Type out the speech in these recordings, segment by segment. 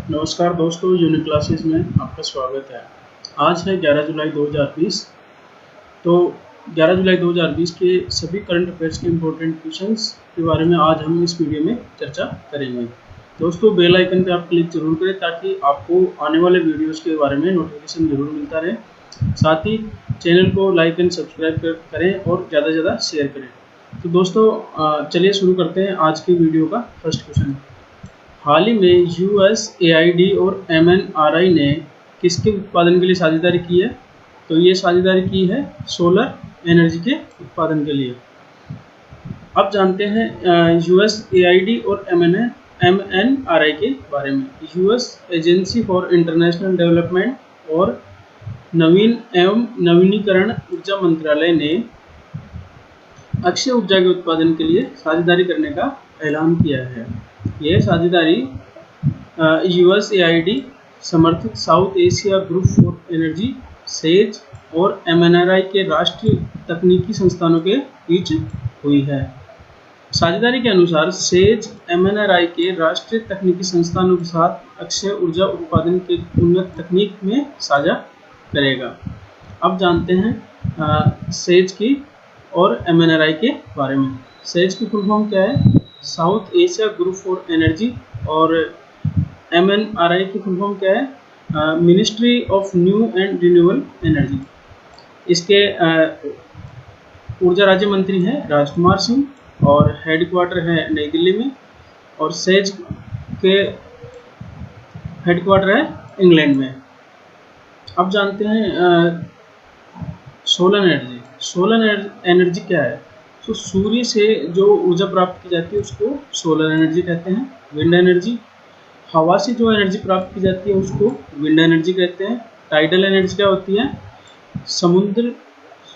नमस्कार दोस्तों, unique classes में आपका स्वागत है। आज है 11 जुलाई 2020। तो 11 जुलाई 2020 के सभी करंट अफेयर्स के इम्पोर्टेंट क्वेश्चंस के बारे में आज हम इस वीडियो में चर्चा करेंगे। दोस्तों, बेल आइकन पे आप क्लिक जरूर करें ताकि आपको आने वाले वीडियोस के बारे में नोटिफिकेशन जरूर मिलता रहे। साथ ही चैनल को लाइक एंड सब्सक्राइब करें और ज़्यादा से ज़्यादा शेयर करें। तो दोस्तों, चलिए शुरू करते हैं आज के वीडियो का फर्स्ट क्वेश्चन। हाल ही में USAID और MNRI ने किसके उत्पादन के लिए साझेदारी की है? तो ये साझेदारी की है सोलर एनर्जी के उत्पादन के लिए। अब जानते हैं USAID और MNRI के बारे में। US agency for international development और नवीन एवं नवीनीकरण ऊर्जा मंत्रालय ने अक्षय ऊर्जा के उत्पादन के लिए साझेदारी करने का ऐलान किया है। यह साझेदारी USAID समर्थित south Asia group for energy says और MNRI के राष्ट्रीय तकनीकी संस्थानों के बीच हुई है। साझेदारी के अनुसार सेज MNRI के राष्ट्रीय तकनीकी संस्थानों के साथ अक्षय ऊर्जा उत्पादन के उन्नत तकनीक में साझा करेगा। अब जानते हैं सेज की और MNRI के बारे में। सेज की फुल फॉर्म क्या है? South Asia group for energy. और MNRI की फुल फॉर्म क्या है? Ministry of new and renewable energy. इसके ऊर्जा राज्य मंत्री हैं राजकुमार सिंह और हेडक्वार्टर है नई दिल्ली में। और सेज के हेडक्वार्टर है इंग्लैंड में। अब जानते हैं सोलर एनर्जी। सोलर एनर्जी क्या है? तो सूर्य से जो ऊर्जा प्राप्त की जाती है उसको सोलर एनर्जी कहते हैं। विंड एनर्जी, हवा से जो एनर्जी प्राप्त की जाती है उसको विंड एनर्जी कहते हैं। टाइडल एनर्जी क्या होती है? समुद्र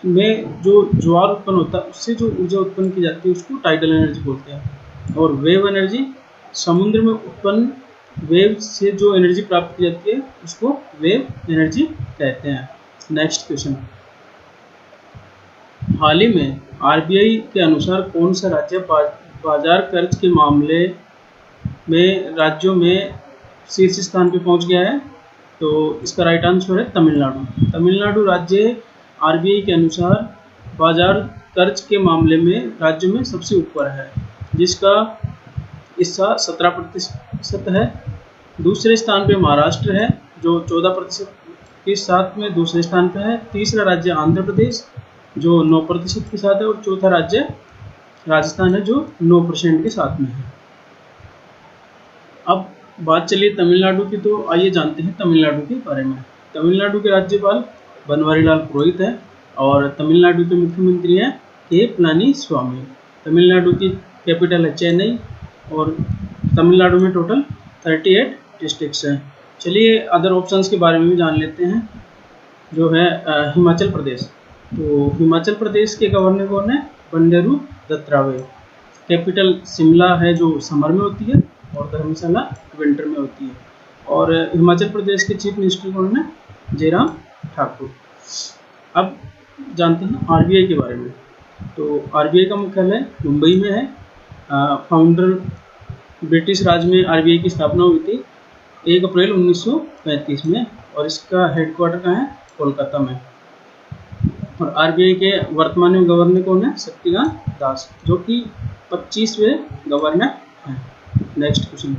में जो ज्वार उत्पन्न होता है उससे जो ऊर्जा उत्पन्न की जाती है उसको टाइडल एनर्जी बोलते हैं। और वेव एनर्जी, समुद्र में उत्पन्न वेव से जो एनर्जी प्राप्त की जाती है उसको वेव एनर्जी कहते हैं। Next question. हाल ही में RBI के अनुसार कौन सा राज्य बाजार कर्ज के मामले में राज्यों में शीर्ष स्थान पे पहुंच गया है? तो इसका राइट आंसर है तमिलनाडु। तमिलनाडु राज्य RBI के अनुसार बाजार कर्ज के मामले में राज्यों में सबसे ऊपर है, जिसका हिस्सा 17% है। दूसरे स्थान पे महाराष्ट्र है जो 14% के साथ में दूसरे स्थान पे है। तीसरा राज्य आंध्र प्रदेश जो 9% के साथ है। और चौथा राज्य राजस्थान है जो 9% के साथ में है। अब बात चलिए तमिलनाडु की, तो आइए जानते हैं तमिलनाडु के बारे में। तमिलनाडु के राज्यपाल बनवारीलाल पुरोहित है और तमिलनाडु के मुख्यमंत्री हैं के पलानीस्वामी। तमिलनाडु की कैपिटल है चेन्नई और तमिलनाडु में टोटल 38 डिस्ट्रिक्ट्स हैं। चलिए अदर ऑप्शंस के बारे में भी जान लेते हैं। जो है हिमाचल प्रदेश। तो हिमाचल प्रदेश के गवर्नर कौन है? बंडारू दत्तात्रेय। कैपिटल शिमला है जो समर में होती है और धर्मशाला विंटर में होती है। और हिमाचल प्रदेश के चीफ मिनिस्टर कौन है? जयराम ठाकुर। अब जानते हैं RBI के बारे में। तो RBI का मुख्यालय मुंबई में है। फाउंडर ब्रिटिश राज में RBI की स्थापना हुई थी 1 अप्रैल 1935 में और इसका हेडक्वार्टर कहाँ है? कोलकाता में। और RBI के वर्तमान में गवर्नर कौन है? शक्तिकांत दास, जो कि 25वें गवर्नर हैं। Next question.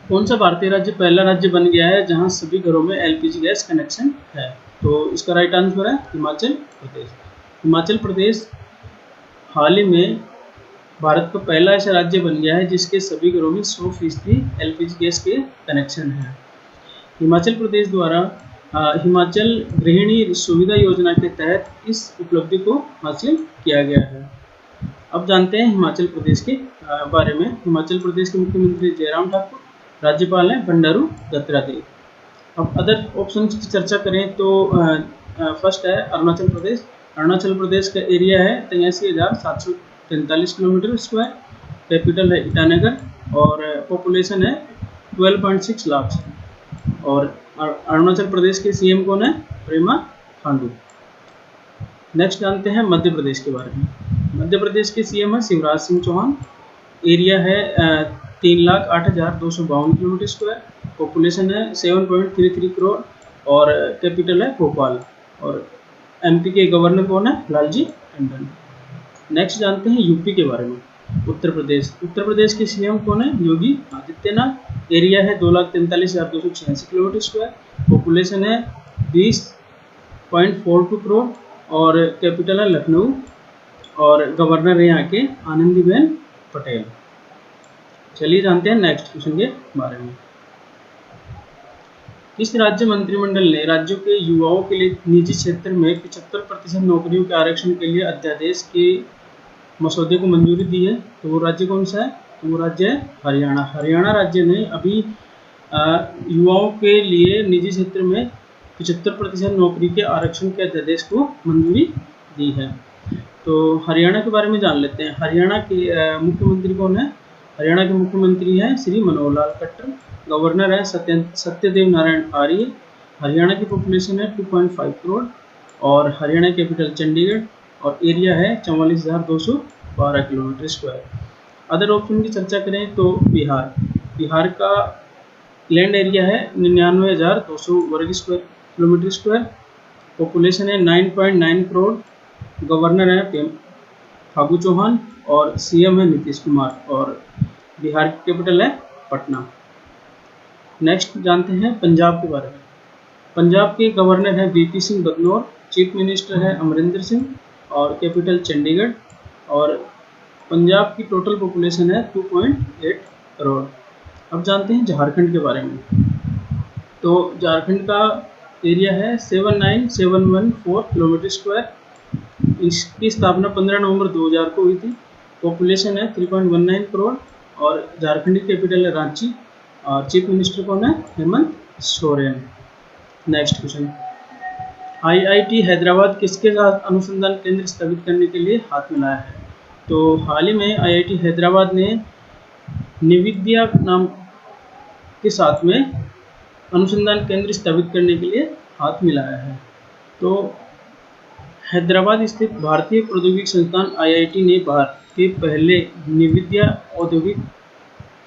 कौन सा भारतीय राज्य पहला राज्य बन गया है जहां सभी घरों में LPG गैस कनेक्शन है? तो इसका राइट आंसर है हिमाचल प्रदेश। हिमाचल प्रदेश हाल ही में भारत का पहला ऐसा राज्य बन गया है जिसके सभी घरों में 100% LPG गैस के कनेक्शन है। हिमाचल प्रदेश द्वारा हिमाचल गृहिणी सुविधा योजना के तहत इस उपलब्धि को हासिल किया गया है। अब जानते हैं हिमाचल प्रदेश के बारे में। हिमाचल प्रदेश के मुख्यमंत्री जयराम ठाकुर, राज्यपाल हैं बंडारू दत्तात्रेय। अब अदर ऑप्शंस की चर्चा करें तो फर्स्ट है अरुणाचल प्रदेश। अरुणाचल प्रदेश का एरिया है 83,743 किलोमीटर स्क्वायर। कैपिटल है ईटानगर और पॉपुलेशन है 12.6 लाख। और अरुणाचल प्रदेश के CM कौन है? पेमा खांडू। नेक्स्ट जानते हैं मध्य प्रदेश के बारे में। मध्य प्रदेश के CM है शिवराज सिंह चौहान। एरिया है 3,08,252 किलोमीटर स्क्वायर, पॉपुलेशन है 7.33 करोड़ और कैपिटल है भोपाल। और एमपी के गवर्नर कौन है? लालजी टंडन। नेक्स्ट जानते हैं यूपी के बारे में। उत्तर प्रदेश के सीएम कौन है? योगी आदित्यनाथ। एरिया है 2,43,286 किलोमीटर स्क्वायर, पॉपुलेशन है 20.42 करोड़ और कैपिटल है लखनऊ और गवर्नर है यहाँ के आनंदीबेन पटेल। चलिए जानते हैं नेक्स्ट क्वेश्चन के बारे में। किस राज्य मंत्रिमंडल ने राज्यों के युवाओं के लिए निजी क्षेत्र में 75% नौकरियों के आरक्षण के लिए अध्यादेश के मसौदे को मंजूरी दी है? तो वो राज्य कौन सा है? तो वो राज्य है हरियाणा। हरियाणा राज्य ने अभी युवाओं के लिए निजी क्षेत्र में 75% नौकरी के आरक्षण के अध्यादेश को मंजूरी दी है। तो हरियाणा के बारे में जान लेते हैं। हरियाणा के मुख्यमंत्री कौन है? हरियाणा के मुख्यमंत्री हैं श्री मनोहर लाल खट्टर। गवर्नर है सत्यदेव नारायण आर्य। हरियाणा की पॉपुलेशन है 2.5 करोड़ और हरियाणा कैपिटल चंडीगढ़ और एरिया है 44,212 किलोमीटर स्क्वायर। अदर ऑप्शन की चर्चा करें तो बिहार का लैंड एरिया है 99,200 वर्ग स्क्वायर किलोमीटर स्क्वायर, पॉपुलेशन है 9.9 करोड़, गवर्नर है फागू चौहान और सीएम है नीतीश कुमार और बिहार की कैपिटल है पटना। नेक्स्ट जानते हैं पंजाब के बारे में। पंजाब के गवर्नर है VP Singh Badnore, chief minister है अमरिंदर सिंह और कैपिटल चंडीगढ़ और पंजाब की टोटल पॉपुलेशन है 2.8 करोड़। अब जानते हैं झारखंड के बारे में। तो झारखंड का एरिया है 79,714 किलोमीटर स्क्वायर। इसकी स्थापना 15 नवंबर 2000 को हुई थी। पॉपुलेशन है 3.19 करोड़ और झारखंड की कैपिटल है रांची और चीफ मिनिस्टर कौन है? Hemant Soren. Next question, IIT Hyderabad किसके साथ अनुसंधान केंद्र स्थापित करने के लिए हाथ मिलाया है? तो हाल ही में आईआईटी हैदराबाद ने निविद्या नाम के साथ में अनुसंधान केंद्र स्थापित करने के लिए हाथ मिलाया है। तो हैदराबाद स्थित भारतीय प्रौद्योगिकी संस्थान आईआईटी ने भारत के पहले निविद्या औद्योगिक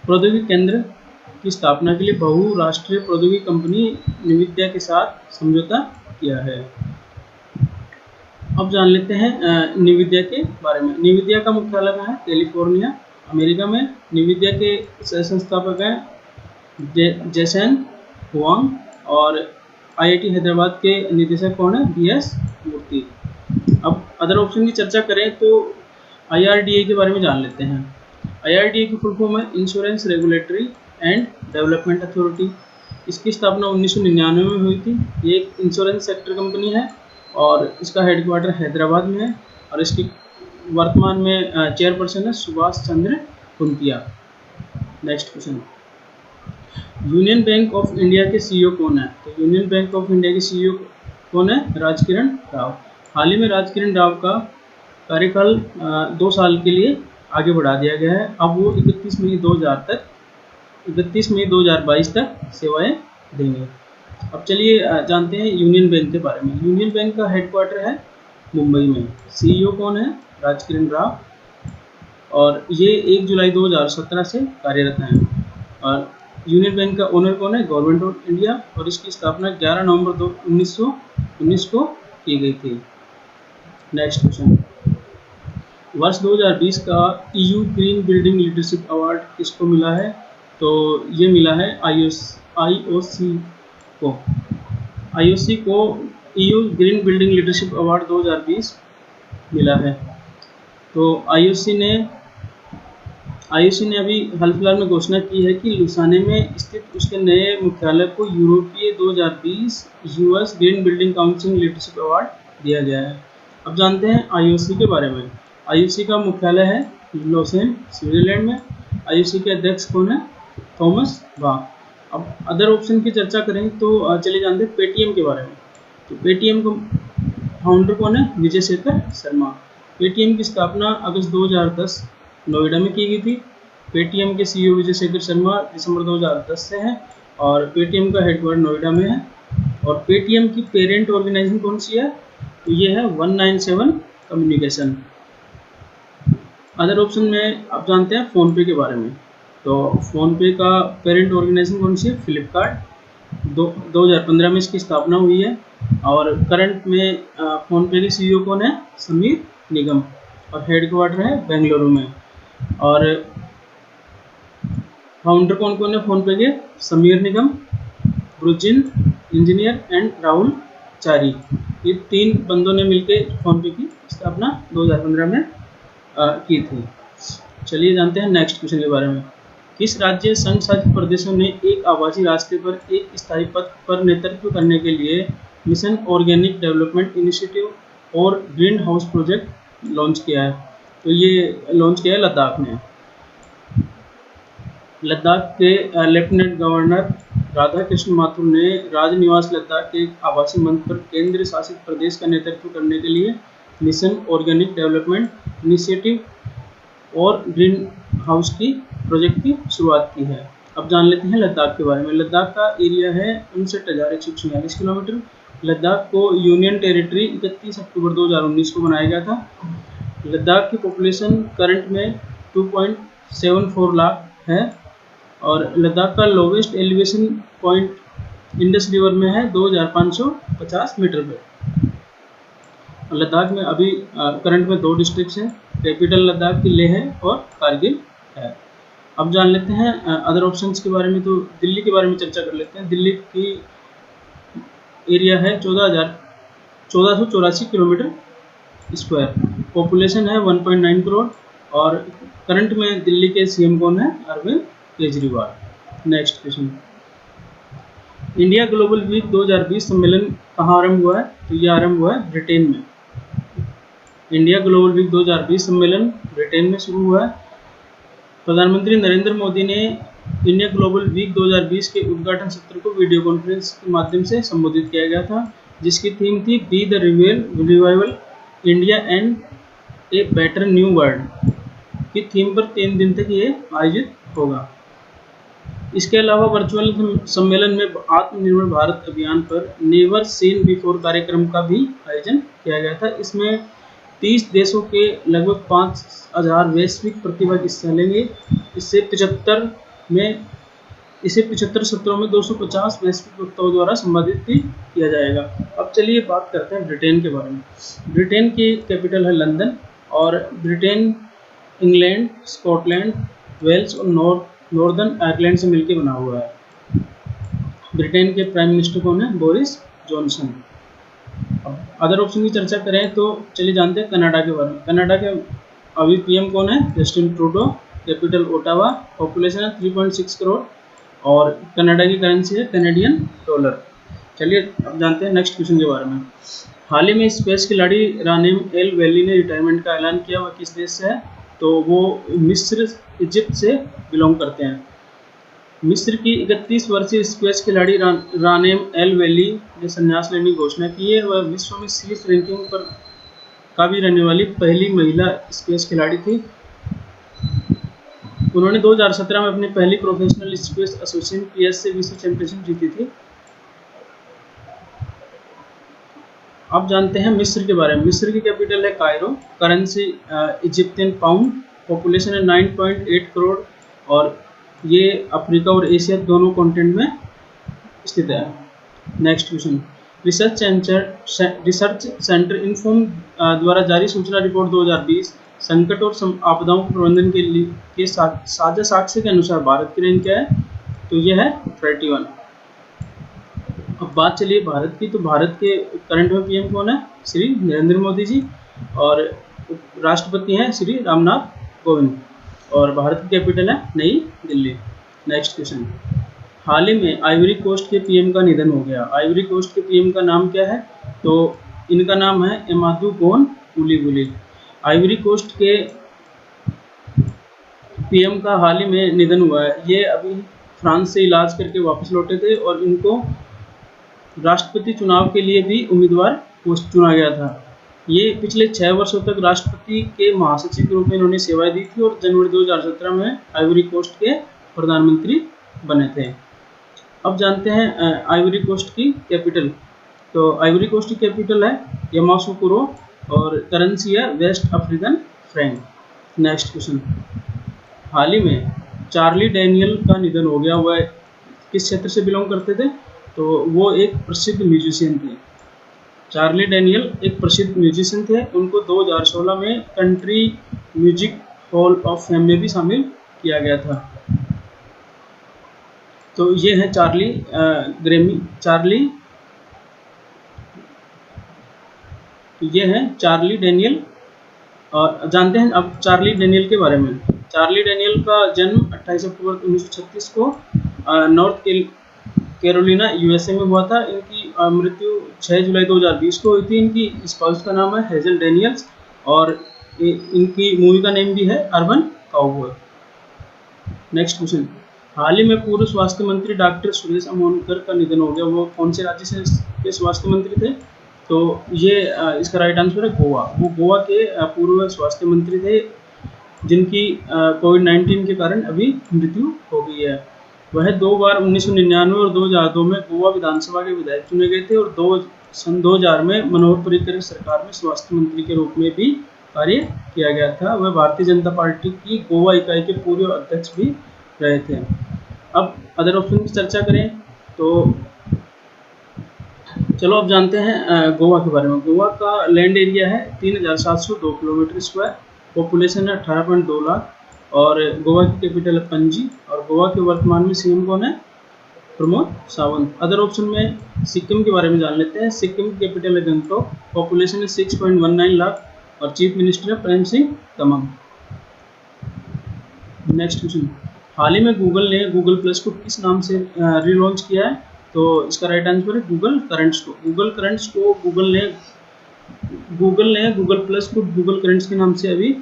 प्रौद्योगिकी केंद्र की स्थापना के लिए बहुराष्ट्रीय प्रौद्योगिकी कंपनी निविद्या के साथ समझौता किया है। अब जान लेते हैं निविद्या के बारे में। निविद्या का मुख्यालय कहाँ है? कैलिफोर्निया अमेरिका में। निविद्या के सह संस्थापक हैं जेसन हुआंग और आईआईटी हैदराबाद के निदेशक कौन है? बीएस मूर्ति। अब अदर ऑप्शन की चर्चा करें तो आईआरडीए के बारे में जान लेते हैं। आईआरडीए की फुल फॉर्म है insurance regulatory and development authority. इसकी स्थापना 1999 में हुई थी। ये एक इंश्योरेंस सेक्टर कंपनी है और इसका हेडक्वार्टर हैदराबाद में है और इसकी वर्तमान में चेयरपर्सन है Subhash Chandra Kuntia. Next question, union bank of India के सीईओ कौन है? तो यूनियन बैंक ऑफ इंडिया के सीईओ कौन है? राजकिरण राव। हाल ही में राजकिरण राव का कार्यकाल 2 साल के लिए आगे बढ़ा दिया गया है। अब वो 31 मई 2022 तक सेवाएं देंगे। अब चलिए जानते हैं यूनियन बैंक के बारे में। यूनियन बैंक का हेडक्वार्टर है मुंबई में। सीईओ कौन है? राजकिरण राव और ये 1 जुलाई 2017 से कार्यरत हैं। और यूनियन बैंक का ओनर कौन है? गवर्नमेंट ऑफ इंडिया और इसकी स्थापना 11 नवंबर 1919 को की गई थी। नेक्स्ट क्वेश्चन, वर्ष 2020 का EU green building leadership award किसको मिला है? तो ये मिला है आईओसी को EU green building leadership award 2020 मिला है। तो आईओसी ने अभी हाल फिलहाल में घोषणा की है कि लुसाने में स्थित उसके नए मुख्यालय को यूरोपीय 2020 US green building council leadership award दिया गया है। अब जानते हैं आईओसी के बारे में। आईओसी का मुख्यालय है लॉसेन स्विट्जरलैंड में। आईओसी के अध्यक्ष कौन है? Thomas Bach. अब अदर ऑप्शन की चर्चा करें तो चलिए जानते हैं पेटीएम के बारे में। तो पेटीएम का फाउंडर कौन है? विजय शेखर शर्मा। पेटीएम की स्थापना अगस्त 2010 नोएडा में की गई थी। पेटीएम के सीईओ विजय शेखर शर्मा दिसंबर 2010 से हैं और पेटीएम का हेडक्वार्टर नोएडा में है। और पेटीएम की पेरेंट ऑर्गेनाइजेशन कौन सी है? तो ये है 197 कम्युनिकेशन। अदर ऑप्शन में आप जानते हैं फोन पे के बारे में। तो फ़ोनपे का पेरेंट ऑर्गेनाइजेशन कौन सी है? फ्लिपकार्ट। 2015 में इसकी स्थापना हुई है और करंट में फ़ोनपे के सीईओ कौन है? समीर निगम, और हेडक्वार्टर है बेंगलुरु में। और फाउंडर कौन कौन है फ़ोनपे के? Sameer Nigam, ब्रुजिन engineer and Rahul Chari. ये 3 बंदों ने मिलकर फ़ोनपे की स्थापना 2015 में की थी। चलिए जानते हैं नेक्स्ट क्वेश्चन के बारे में। किस राज्य संघ शासित प्रदेशों ने एक आवासीय रास्ते पर एक स्थायी पथ पर नेतृत्व करने के लिए मिशन ऑर्गेनिक डेवलपमेंट इनिशिएटिव और ग्रीन हाउस प्रोजेक्ट लॉन्च किया है? तो ये लॉन्च किया है लद्दाख ने। लद्दाख के लेफ्टिनेंट गवर्नर राधा कृष्ण माथुर ने राजनिवास लद्दाख के एक आवासीय मंच पर केंद्र शासित प्रदेश का नेतृत्व करने के लिए मिशन ऑर्गेनिक डेवलपमेंट इनिशिएटिव और ग्रीन हाउस की प्रोजेक्ट की शुरुआत की है। अब जान लेते हैं लद्दाख के बारे में। लद्दाख का एरिया है 59,146 किलोमीटर। लद्दाख को यूनियन टेरिटरी 31 अक्टूबर 2019 को बनाया गया था। लद्दाख की पॉपुलेशन करंट में 2.74 लाख है और लद्दाख का lowest elevation point Indus river में है 2550 मीटर पे। लद्दाख में अभी करंट में 2 डिस्ट्रिक्ट्स हैं, कैपिटल लद्दाख की लेह है और कारगिल है। अब जान लेते हैं अदर ऑप्शंस के बारे में। तो दिल्ली के बारे में चर्चा कर लेते हैं। दिल्ली की एरिया है 1484 किलोमीटर स्क्वायर, पॉपुलेशन है 1.9 करोड़ और करंट में दिल्ली के सीएम कौन है? Arvind Kejriwal. Next question, India Global Week 2020 सम्मेलन कहाँ आरंभ हुआ है? तो यह आरंभ हुआ है ब्रिटेन में। इंडिया ग्लोबल वीक 2020 सम्मेलन ब्रिटेन में शुरू हुआ है। प्रधानमंत्री नरेंद्र मोदी ने इंडिया ग्लोबल वीक 2020 के उद्घाटन सत्र को वीडियो कॉन्फ्रेंस के माध्यम से संबोधित किया गया था, जिसकी थीम थी be the revival India and a better new world की थीम पर 3 दिन तक ये आयोजित होगा। इसके अलावा वर्चुअल सम्मेलन में आत्मनिर्भर भारत अभियान पर नेवर सीन बिफोर कार्यक्रम का भी आयोजन किया गया था। इसमें 30 देशों के लगभग 5000 वैश्विक प्रतिभागी हिस्सा लेंगे। इसे 75 सत्रों में 250 वैश्विक वक्ताओं द्वारा संबोधित भी किया जाएगा। अब चलिए बात करते हैं ब्रिटेन के बारे में। ब्रिटेन की कैपिटल है लंदन और ब्रिटेन इंग्लैंड, स्कॉटलैंड, वेल्स और नॉर्दर्न आयरलैंड से मिलकर बना हुआ है। ब्रिटेन के प्राइम मिनिस्टर कौन है? Boris Johnson. अदर ऑप्शन की चर्चा करें तो चलिए जानते हैं कनाडा के बारे में। कनाडा के अभी पीएम कौन है? Justin Trudeau. Capital Ottawa, population है 3.6 करोड़ और कनाडा की करेंसी है कैनेडियन डॉलर। चलिए अब जानते हैं नेक्स्ट क्वेश्चन के बारे में। हाल ही में स्पेस खिलाड़ी रानेम एल वैली ने रिटायरमेंट का ऐलान किया। वह किस देश से है? तो वो मिस्र, इजिप्ट से बिलोंग करते हैं। मिस्र की 31 वर्षीय स्क्वैश खिलाड़ी रानेम एल वैली ने संन्यास लेने की घोषणा की है। वह विश्व में शीर्ष रैंकिंग पर काबी रहने वाली पहली महिला स्क्वैश खिलाड़ी थी। उन्होंने 2017 में अपनी पहली प्रोफेशनल स्क्वैश एसोसिएशन पीएस से विश्व चैंपियनशिप जीती थी। अब जानते हैं मिस्र के बारे में। मिस्र की कैपिटल है Cairo, currency Egyptian pound, population है 9.8 करोड़ और ये अफ्रीका और एशिया दोनों कॉन्टिनेंट में स्थित है। Next question, research centre inform द्वारा जारी सूचना रिपोर्ट 2020 संकट और आपदाओं के प्रबंधन के साझा साक्ष्य के अनुसार भारत की रैंक क्या है? तो यह है 31। अब बात चलिए भारत की। तो भारत के करंट में पीएम कौन है? श्री नरेंद्र मोदी जी और राष्ट्रपति हैं श्री रामनाथ कोविंद और भारत की कैपिटल है नई दिल्ली। नेक्स्ट क्वेश्चन, हाल ही में आइवरी कोस्ट के पीएम का निधन हो गया। आइवरी कोस्ट के पीएम का नाम क्या है? तो इनका नाम है एमादू गोन उलीगुली। आइवरी कोस्ट के पीएम का हाल ही में निधन हुआ है। ये अभी फ्रांस से इलाज करके वापस लौटे थे और इनको राष्ट्रपति चुनाव के लिए भी उम्मीदवार चुना गया था। ये पिछले 6 वर्षों तक राष्ट्रपति के महासचिव के रूप में इन्होंने सेवाएं दी थी और जनवरी 2017 में आइवरी कोस्ट के प्रधानमंत्री बने थे। अब जानते हैं आइवरी कोस्ट की कैपिटल। तो आइवरी कोस्ट की कैपिटल है यामासुकुरो और करेंसी है West African franc. Next question, हाल ही में चार्ली डैनियल का निधन हो गया। वह किस क्षेत्र से बिलोंग करते थे? तो वो एक प्रसिद्ध म्यूजिशियन थे। चार्ली डैनियल एक प्रसिद्ध म्यूजिशियन थे। उनको 2016 में country music hall of fame में भी शामिल किया गया था। तो ये है ये है चार्ली डैनियल। और जानते हैं अब चार्ली डैनियल के बारे में। चार्ली डैनियल का जन्म 28 अक्टूबर 1936 को नॉर्थ कैरोलिना यूएसए में हुआ था। इनकी मृत्यु 6 जुलाई 2020 को हुई थी। इनकी स्पाउस का नाम है हेजल डैनियल्स और इनकी मूवी का नेम भी है अर्बन काउबॉय। नेक्स्ट क्वेश्चन, हाल ही में पूर्व स्वास्थ्य मंत्री डॉक्टर सुरेश अमोनकर का निधन हो गया। वो कौन से राज्य से के स्वास्थ्य मंत्री थे? तो ये इसका राइट आंसर है गोवा। वो गोवा के पूर्व स्वास्थ्य मंत्री थे जिनकी कोविड-19 के कारण अभी मृत्यु हो गई है। वह 2 बार 1999 और 2002 में गोवा विधानसभा के विधायक चुने गए थे और सन 2000 में मनोहर पर्रिकर सरकार में स्वास्थ्य मंत्री के रूप में भी कार्य किया गया था। वह भारतीय जनता पार्टी की गोवा इकाई के पूर्व अध्यक्ष भी रहे थे। अब अदर ऑप्शन की चर्चा करें तो चलो अब जानते हैं गोवा के बारे में। गोवा का लैंड एरिया है 3702 किलोमीटर स्क्वायर, पॉपुलेशन है 18.2 लाख और गोवा की कैपिटल है पणजी और गोवा के वर्तमान में सीएम कौन है? प्रमोद सावंत। अदर ऑप्शन में सिक्किम के बारे में जान लेते हैं। सिक्किम की कैपिटल है गंगटोक, पॉपुलेशन है 6.19 लाख और चीफ मिनिस्टर है प्रेम सिंह तमांग। नेक्स्ट क्वेश्चन, हाल ही में गूगल ने गूगल प्लस को किस नाम से रीलॉन्च किया है? तो इसका राइट आंसर है गूगल करंट्स को। गूगल करंट्स को गूगल ने गूगल प्लस को गूगल करंट्स के नाम से अभी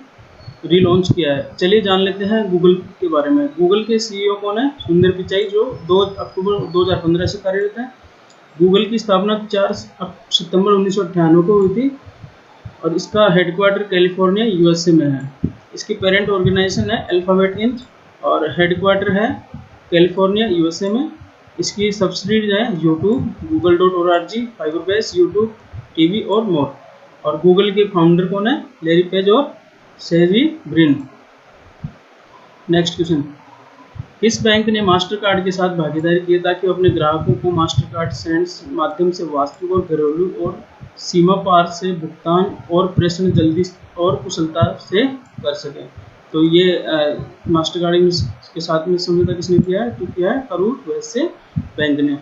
रीलॉन्च किया है। चलिए जान लेते हैं गूगल के बारे में। गूगल के सीईओ कौन है? सुंदर पिचाई, जो 2 अक्टूबर 2015 से कार्यरत है। गूगल की स्थापना 4 सितंबर 1998 को हुई थी और इसका हेडक्वार्टर कैलिफोर्निया यूएसए में है। इसकी पेरेंट ऑर्गेनाइजेशन है अल्फाबेट इंक और हेडक्वार्टर है कैलिफोर्निया यूएसए में। इसकी सब्सिडीज है यूट्यूब, google.org, फाइबरबेस, यूट्यूब टीवी और मोर। और गूगल के फाउंडर कौन है? लैरी पेज और सेर्जी ब्रिन। नेक्स्ट क्वेश्चन, किस बैंक ने मास्टर कार्ड के साथ भागीदारी की ताकि वो अपने ग्राहकों को मास्टर कार्ड सेंड्स माध्यम से वास्तविक और घरेलू और सीमा पार से भुगतान और प्रेषण जल्दी और कुशलता से कर सकें? तो ये मास्टर कार्ड के साथ में समझौता किसने किया है? तो किया है करूर वैश्य बैंक ने।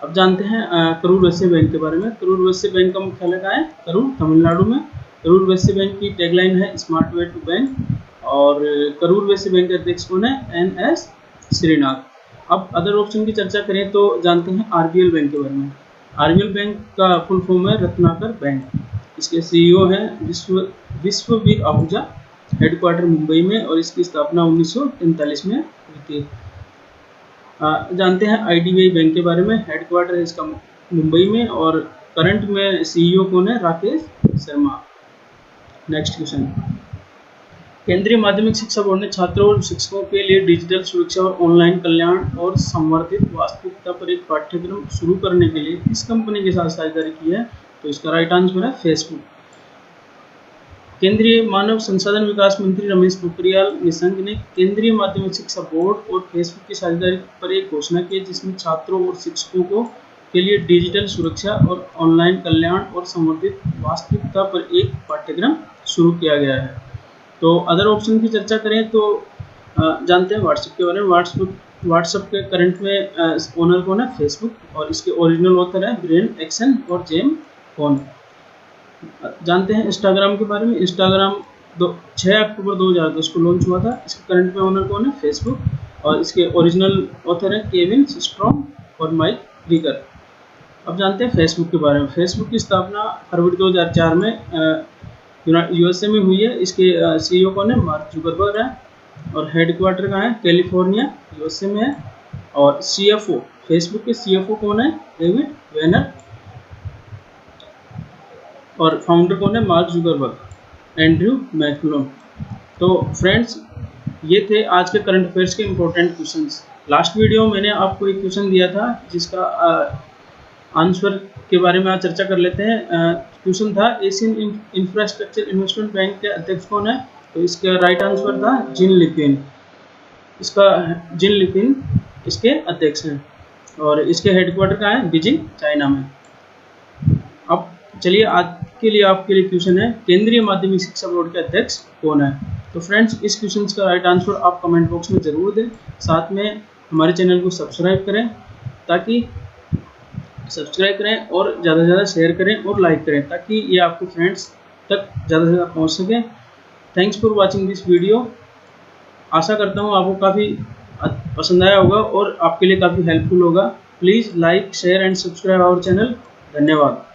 अब जानते हैं करूर वैश्य बैंक के बारे में। करूर वैश्य बैंक का मुख्यालय कहाँ है? करूर, तमिलनाडु में। करूर वैश्य बैंक की टैगलाइन है स्मार्ट वे टू बैंक और करूर वैश्य बैंक के अध्यक्ष कौन है? NS श्रीनाथ। अब अदर ऑप्शन की चर्चा करें तो जानते हैं RBL बैंक के बारे में। RBL बैंक का फुल फॉर्म है रत्नाकर बैंक। इसके सीईओ हैं विश्ववीर आहूजा, हेडक्वार्टर मुंबई में और इसकी स्थापना 1943 में हुई थी। जानते हैं IDBI बैंक के बारे में। हेडक्वार्टर है इसका मुंबई में और करंट में सीईओ कौन है? राकेश शर्मा। नेक्स्ट क्वेश्चन, केंद्रीय माध्यमिक शिक्षा बोर्ड ने छात्रों और शिक्षकों के लिए डिजिटल सुरक्षा और ऑनलाइन कल्याण और संवर्धित वास्तविकता पर एक पाठ्यक्रम शुरू करने के लिए किस कंपनी के साथ साझेदारी की है? तो इसका राइट आंसर है फेसबुक। केंद्रीय मानव संसाधन विकास मंत्री रमेश पोखरियाल निशंक ने केंद्रीय माध्यमिक शिक्षा बोर्ड और फेसबुक की साझेदारी पर एक घोषणा की जिसमें छात्रों और शिक्षकों के लिए डिजिटल सुरक्षा और ऑनलाइन कल्याण और संवर्धित वास्तविकता पर एक पाठ्यक्रम शुरू किया गया है। तो अदर ऑप्शन की चर्चा करें तो जानते हैं व्हाट्सएप के बारे में। व्हाट्सएप के करंट में ओनर कौन है? फेसबुक और इसके ओरिजिनल ऑथर है ब्रेन एक्सन और जेम कॉन। जानते हैं इंस्टाग्राम के बारे में। इंस्टाग्राम 6 अक्टूबर 2010 को लॉन्च हुआ था। इसके करंट में ओनर कौन है? फेसबुक और इसके ओरिजिनल ऑथर है केविन सिस्ट्रॉम और माइक रीगर। अब जानते हैं फेसबुक के बारे में। फेसबुक की स्थापना फरवरी 2004 में यूएसए में हुई है। इसके सीईओ कौन है? मार्क जुकरबर्ग है और हेडक्वार्टर कहाँ है? कैलिफोर्निया यूएसए में है। और सीएफओ, फेसबुक के सीएफओ कौन है? David Vanern. और फाउंडर कौन है? Mark Zuckerberg, Andrew McCollum. तो फ्रेंड्स, ये थे आज के करंट अफेयर्स के इंपॉर्टेंट क्वेश्चंस। लास्ट वीडियो मैंने आपको एक क्वेश्चन दिया था जिसका आंसर के बारे में आज चर्चा कर लेते हैं। क्वेश्चन था एशियन इंफ्रास्ट्रक्चर इन्वेस्टमेंट बैंक के अध्यक्ष कौन है? तो इसका राइट आंसर था जिन लिपिन। इसका जिन लिपिन इसके अध्यक्ष हैं और इसके हेडक्वार्टर कहाँ है, बीजिंग चाइना में। अब चलिए आज के लिए आपके लिए क्वेश्चन है, केंद्रीय माध्यमिक शिक्षा बोर्ड के अध्यक्ष कौन है। तो फ्रेंड्स इस क्वेश्चन का राइट आंसर आप कमेंट बॉक्स में जरूर दें, साथ में हमारे चैनल को सब्सक्राइब करें और ज़्यादा से ज़्यादा शेयर करें और लाइक करें ताकि ये आपके फ्रेंड्स तक ज़्यादा से ज़्यादा पहुँच सके। Thanks for watching this video. आशा करता हूँ आपको काफ़ी पसंद आया होगा और आपके लिए काफ़ी हेल्पफुल होगा। Please like share and subscribe our channel. धन्यवाद।